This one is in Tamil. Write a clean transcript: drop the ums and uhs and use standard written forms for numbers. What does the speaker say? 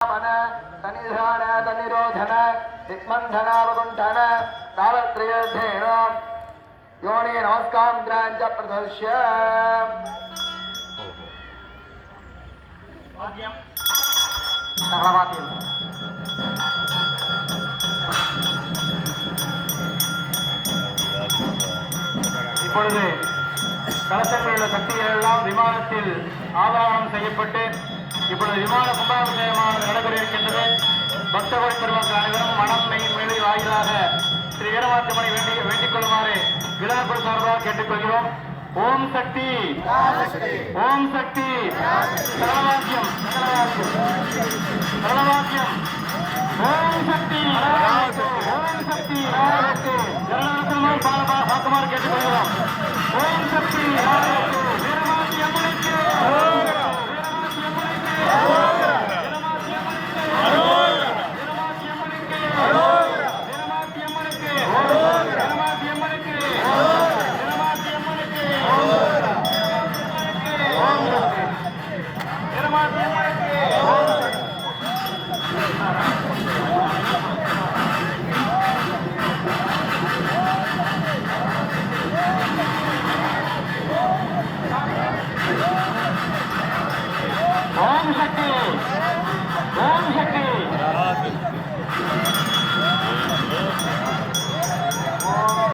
तनिधान तनिरोधन दिग्बन्धनावकुण्ठन तावत्त्रयेण योनि नमस्कां ग्राञ्च प्रदर्श्य இப்பொழுது கலசத்தில் உள்ள சக்திகள் எல்லாம் விமானத்தில் ஆதாரம் செய்யப்பட்டு இப்பொழுது விமான கும்பாபிஷேகமானது நடைபெற இருக்கின்றது. பக்தகோடி பெருமக்கள் அனைவரும் மனம் மெய் மேலை வாயிலாக ஸ்ரீ வீரமாத்தியம்மனை வேண்டிக் கொள்ளுமாறு விழாக்குழு சார்பாக கேட்டுக்கொள்கிறோம். ஓம் சக்தி, ஓம் சக்தி, சரளவாக்கியம், சரளவாக்கியம், ஓம் சக்தி, ஓம் சக்தி, ஜனநாயகமாய் பாக்குமாறு கேட்டுக்கொள்கிறோம். ஓம் சக்தி.